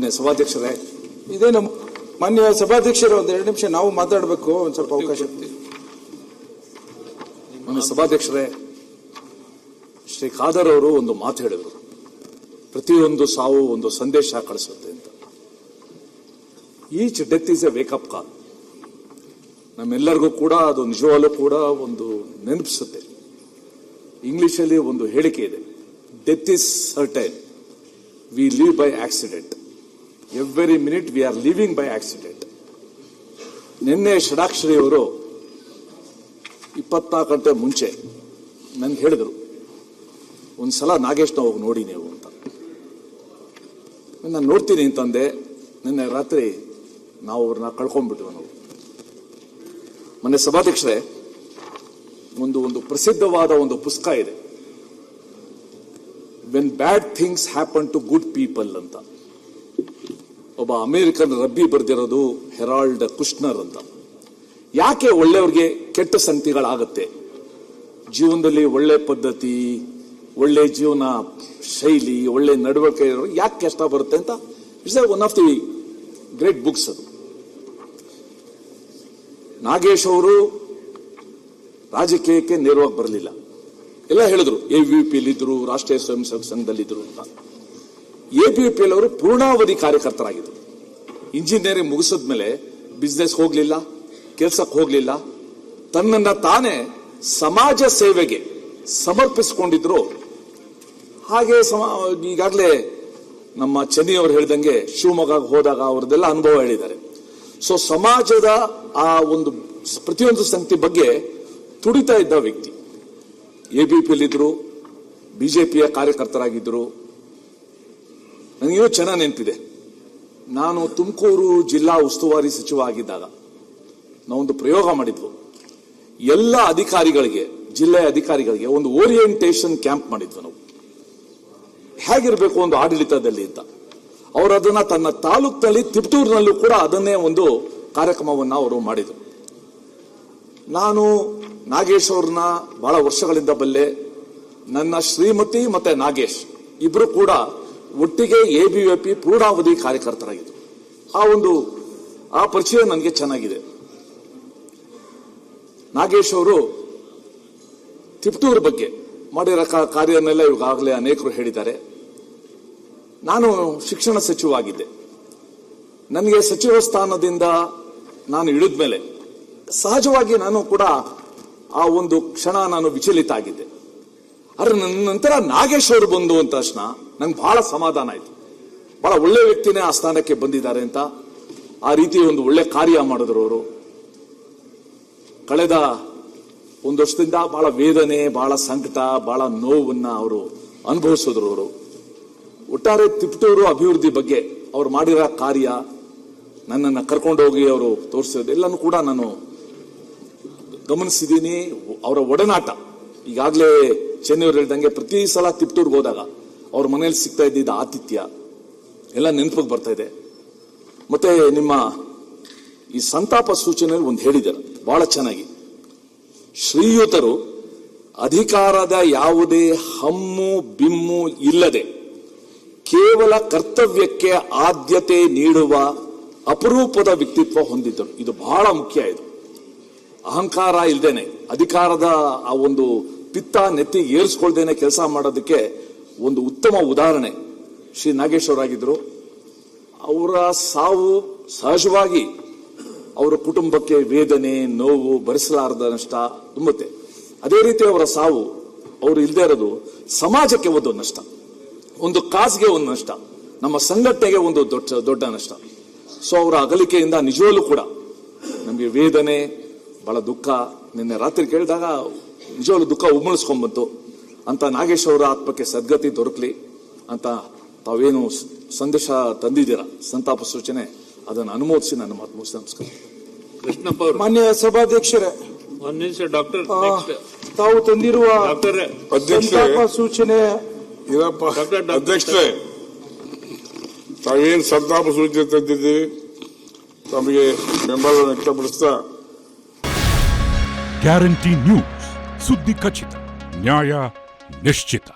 ಮಾನ್ಯ ಸಭಾಧ್ಯಕ್ಷರೇ. ಇದೇನು ಮಾನ್ಯ ಸಭಾಧ್ಯಕ್ಷರು, ಒಂದು 2 ನಿಮಿಷ ನಾವು ಮಾತಾಡಬೇಕು, ಒಂದು ಸ್ವಲ್ಪ ಅವಕಾಶ. ಮಾನ್ಯ ಸಭಾಧ್ಯಕ್ಷರೇ, ಶ್ರೀ ಖಾದರ್ ಅವರು ಒಂದು ಮಾತು ಹೇಳಿದರು, ಪ್ರತಿಯೊಂದು ಸಾವು ಒಂದು ಸಂದೇಶ ಕಳಿಸುತ್ತೆ ಅಂತ. Each death is a wake up call. ನಮ್ಮೆಲ್ಲರಿಗೂ ಕೂಡ ಅದು ನಿಜವಾಗ್ಲೂ ಕೂಡ ಒಂದು ನೆನಪಿಸುತ್ತೆ. ಇಂಗ್ಲಿಷಲ್ಲಿ ಒಂದು ಹೇಳಿಕೆ ಇದೆ, death is certain, we live by accident, every minute we are living by accident. ನಿನ್ನೆ ಷಡಾಕ್ಷರಿ ಅವರು 24 ಗಂಟೆ ಮುಂಚೆ ನನ್ಗೆ ಹೇಳಿದರು, ಒಂದ್ಸಲ ನಾಗೇಶ್ನ ಹೋಗಿ ನೋಡಿ ನೀವು ಅಂತ. ನಾನು ನೋಡ್ತೀನಿ ಅಂತಂದೆ. ನಿನ್ನೆ ರಾತ್ರಿ ನಾವು ಅವ್ರನ್ನ ಕಳ್ಕೊಂಡ್ಬಿಟ್ವಿ ನಾವು. ಮೊನ್ನೆ ಸಭಾಧ್ಯಕ್ಷರೇ, ಒಂದು ಪ್ರಸಿದ್ಧವಾದ ಒಂದು ಪುಸ್ತಕ ಇದೆ, when bad things happen to good people ಅಂತ. ಒಬ್ಬ ಅಮೆರಿಕನ್ ರಬ್ಬಿ ಬರೆದಿರೋದು, ಹೆರಾಲ್ಡ್ ಕುಶ್ನರ್ ಅಂತ. ಯಾಕೆ ಒಳ್ಳೆಯವ್ರಿಗೆ ಕೆಟ್ಟ ಸಂಗತಿಗಳಾಗತ್ತೆ, ಜೀವನದಲ್ಲಿ ಒಳ್ಳೆ ಪದ್ಧತಿ, ಒಳ್ಳೆ ಜೀವನ ಶೈಲಿ, ಒಳ್ಳೆ ನಡವಳಿಕೆ ಯಾಕೆ ಕಷ್ಟ ಬರುತ್ತೆ ಅಂತ. It's one of the great books ಅದು. ನಾಗೇಶ್ ಅವರು ರಾಜಕೀಯಕ್ಕೆ ನೇರವಾಗಿ ಬರಲಿಲ್ಲ. ಎಲ್ಲ ಹೇಳಿದ್ರು AVP-ಲಿದ್ರು, ರಾಷ್ಟ್ರೀಯ ಸ್ವಯಂ ಸೇವಕ ಸಂಘದಲ್ಲಿದ್ರು ಅಂತ. ABVP ಅವರು ಪೂರ್ಣಾವಧಿ ಕಾರ್ಯಕರ್ತರಾಗಿದ್ರು. ಇಂಜಿನಿಯರಿಂಗ್ ಮುಗಿಸಿದ್ಮೇಲೆ ಬಿಸ್ನೆಸ್ ಹೋಗ್ಲಿಲ್ಲ, ಕೆಲಸಕ್ಕೆ ಹೋಗ್ಲಿಲ್ಲ, ತನ್ನನ್ನ ತಾನೇ ಸಮಾಜ ಸೇವೆಗೆ ಸಮರ್ಪಿಸಿಕೊಂಡಿದ್ರು. ಹಾಗೆ ಈಗಾಗಲೇ ನಮ್ಮ ಚೆನ್ನಿ ಅವರು ಹೇಳಿದಂಗೆ ಶಿವಮೊಗ್ಗ ಹೋದಾಗ ಅವ್ರದ್ದೆಲ್ಲ ಅನುಭವ ಹೇಳಿದ್ದಾರೆ. ಸೊ ಸಮಾಜದ ಆ ಒಂದು ಪ್ರತಿಯೊಂದು ಸಂಗತಿ ಬಗ್ಗೆ ತುಡಿತಾ ಇದ್ದ ವ್ಯಕ್ತಿ. ABP-ಲಿದ್ರು, ಬಿಜೆಪಿಯ ಕಾರ್ಯಕರ್ತರಾಗಿದ್ದರು. ನನಗೇನೋ ಚೆನ್ನಾಗಿ ನೆನಪಿದೆ, ನಾನು ತುಮಕೂರು ಜಿಲ್ಲಾ ಉಸ್ತುವಾರಿ ಸಚಿವ ಆಗಿದ್ದಾಗ ನಾವೊಂದು ಪ್ರಯೋಗ ಮಾಡಿದ್ವು. ಎಲ್ಲ ಅಧಿಕಾರಿಗಳಿಗೆ, ಜಿಲ್ಲೆಯ ಅಧಿಕಾರಿಗಳಿಗೆ ಒಂದು ಓರಿಯೆಂಟೇಷನ್ ಕ್ಯಾಂಪ್ ಮಾಡಿದ್ವು ನಾವು, ಹೇಗಿರಬೇಕು ಒಂದು ಆಡಳಿತದಲ್ಲಿ ಅಂತ. ಅವರು ಅದನ್ನ ತನ್ನ ತಾಲೂಕಿನಲ್ಲಿ, ತಿಪಟೂರಿನಲ್ಲೂ ಕೂಡ ಅದನ್ನೇ ಒಂದು ಕಾರ್ಯಕ್ರಮವನ್ನು ಅವರು ಮಾಡಿದರು. ನಾನು ನಾಗೇಶ್ ಅವ್ರನ್ನ ಬಹಳ ವರ್ಷಗಳಿಂದ ಬಲ್ಲೆ. ನನ್ನ ಶ್ರೀಮತಿ ಮತ್ತೆ ನಾಗೇಶ್ ಇಬ್ರು ಕೂಡ ಒಟ್ಟಿಗೆ ABVP ಪೂರ್ಣಾವಧಿ ಕಾರ್ಯಕರ್ತರಾಗಿದ್ದರು. ಆ ಪರಿಚಯ ನನಗೆ ಚೆನ್ನಾಗಿದೆ. ನಾಗೇಶ್ ಅವರು ತಿಪಟೂರು ಬಗ್ಗೆ ಮಾಡಿರೋ ಕಾರ್ಯನೆಲ್ಲ ಈಗಾಗಲೇ ಅನೇಕರು ಹೇಳಿದ್ದಾರೆ. ನಾನು ಶಿಕ್ಷಣ ಸಚಿವ ಆಗಿದ್ದೆ. ನನಗೆ ಸಚಿವ ಸ್ಥಾನದಿಂದ ನಾನು ಇಳಿದ್ಮೇಲೆ ಸಹಜವಾಗಿ ನಾನು ಕೂಡ ಆ ಒಂದು ಕ್ಷಣ ನಾನು ವಿಚಲಿತ ಆಗಿದ್ದೆ. ಆದ್ರೆ ನನ್ನ ನಂತರ ನಾಗೇಶ್ ಅವರು ಬಂದು ಅಂದ ತಕ್ಷಣ ನಂಗೆ ಬಹಳ ಸಮಾಧಾನ ಆಯ್ತು. ಬಹಳ ಒಳ್ಳೆ ವ್ಯಕ್ತಿನೇ ಆ ಸ್ಥಾನಕ್ಕೆ ಬಂದಿದ್ದಾರೆ ಅಂತ. ಆ ರೀತಿ ಒಂದು ಒಳ್ಳೆ ಕಾರ್ಯ ಮಾಡಿದ್ರು ಅವರು. ಕಳೆದ ಒಂದು ವರ್ಷದಿಂದ ಬಹಳ ವೇದನೆ, ಬಹಳ ಸಂಕಟ, ಬಹಳ ನೋವನ್ನ ಅವರು ಅನುಭವಿಸಿದ್ರು ಅವರು. ಒಟ್ಟಾರೆ ತಿಪಟೂರು ಅಭಿವೃದ್ಧಿ ಬಗ್ಗೆ ಅವರು ಮಾಡಿರೋ ಕಾರ್ಯ, ನನ್ನನ್ನು ಕರ್ಕೊಂಡೋಗಿ ಅವರು ತೋರಿಸೋದು ಎಲ್ಲನೂ ಕೂಡ ನಾನು ಗಮನಿಸಿದ್ದೀನಿ. ಅವರ ಒಡನಾಟ, ಈಗಾಗಲೇ ಚೆನ್ನೈಯವರು ಹೇಳಿದಂಗೆ ಪ್ರತಿ ಸಲ ತಿಪಟೂರ್ಗೆ ಹೋದಾಗ ಅವ್ರ ಮನೇಲಿ ಸಿಗ್ತಾ ಇದ್ದಿದ್ದ ಆತಿಥ್ಯ ಎಲ್ಲ ನೆನಪಿಗೆ ಬರ್ತಾ ಇದೆ. ಮತ್ತೆ ನಿಮ್ಮ ಈ ಸಂತಾಪ ಸೂಚನೆಯಲ್ಲಿ ಒಂದು ಹೇಳಿದ್ದಾರೆ ಬಹಳ ಚೆನ್ನಾಗಿ, ಶ್ರೀಯುತರು ಅಧಿಕಾರದ ಯಾವುದೇ ಹಮ್ಮು ಬಿಮ್ಮು ಇಲ್ಲದೆ ಕೇವಲ ಕರ್ತವ್ಯಕ್ಕೆ ಆದ್ಯತೆ ನೀಡುವ ಅಪರೂಪದ ವ್ಯಕ್ತಿತ್ವ ಹೊಂದಿದ್ದರು. ಇದು ಬಹಳ ಮುಖ್ಯ. ಇದು ಅಹಂಕಾರ ಇಲ್ದೇನೆ, ಅಧಿಕಾರದ ಆ ಒಂದು ಪಿತ್ತ ನೆತ್ತಿಗೆ ಏರಿಸ್ಕೊಳ್ದೇನೆ ಕೆಲಸ ಮಾಡೋದಕ್ಕೆ ಒಂದು ಉತ್ತಮ ಉದಾಹರಣೆ ಶ್ರೀ ನಾಗೇಶ್ ಅವರಾಗಿದ್ರು. ಅವರ ಸಾವು ಸಹಜವಾಗಿ ಅವರ ಕುಟುಂಬಕ್ಕೆ ವೇದನೆ, ನೋವು, ಭರಿಸಲಾರದ ನಷ್ಟ ತುಂಬುತ್ತೆ. ಅದೇ ರೀತಿ ಅವರ ಸಾವು, ಅವರು ಇಲ್ಲದೆ ಇರೋದು ಸಮಾಜಕ್ಕೆ ಒಂದು ನಷ್ಟ, ಒಂದು ಕಾಸ್ಗೆ ಒಂದು ನಷ್ಟ, ನಮ್ಮ ಸಂಘಟನೆಗೆ ಒಂದು ದೊಡ್ಡ ನಷ್ಟ. ಸೊ ಅವರ ಅಗಲಿಕೆಯಿಂದ ನಿಜವಲ್ಲೂ ಕೂಡ ನಮಗೆ ವೇದನೆ, ಬಹಳ ದುಃಖ. ನಿನ್ನೆ ರಾತ್ರಿ ಕೇಳಿದಾಗ ನಿಜವಲ್ಲೂ ದುಃಖ ಉಮ್ಮಳಿಸ್ಕೊಂಡ್ಬಂತು ಅಂತ. ನಾಗೇಶ್ ಅವರ ಆತ್ಮಕ್ಕೆ ಸದ್ಗತಿ ದೊರಕಲಿ ಅಂತ ತಾವೇನು ಸಂದೇಶ ತಂದಿದ್ದೀರಾ, ಸಂತಾಪ ಸೂಚನೆ, ಅದನ್ನು ಅನುಮೋದಿಸಿ ನನ್ನ ಮಾತು ಮುಗಿಸಿ ನಮಸ್ಕಾರ. ಕೃಷ್ಣಪ್ಪ ಅವರು. ಮಾನ್ಯ ಸಭಾಧ್ಯಕ್ಷರೇ, ಒಂದು ನಿಮಿಷ ಡಾಕ್ಟರ್, ತಾವು ತಂದಿರುವ ಸಂತಾಪ ಸೂಚನೆ. ಅಧ್ಯಕ್ಷರೇ, ತಾವೇನು ಸಂತಾಪ ಸೂಚನೆ ತಂದಿದ್ದೀವಿ ತಮಗೆ ಬೆಂಬಲ ವ್ಯಕ್ತಪಡಿಸ್ತಾ. ಗ್ಯಾರಂಟಿ ನ್ಯೂಸ್, ಸುದ್ದಿ ಖಚಿತ, ನ್ಯಾಯ ನಿಶ್ಚಿತ.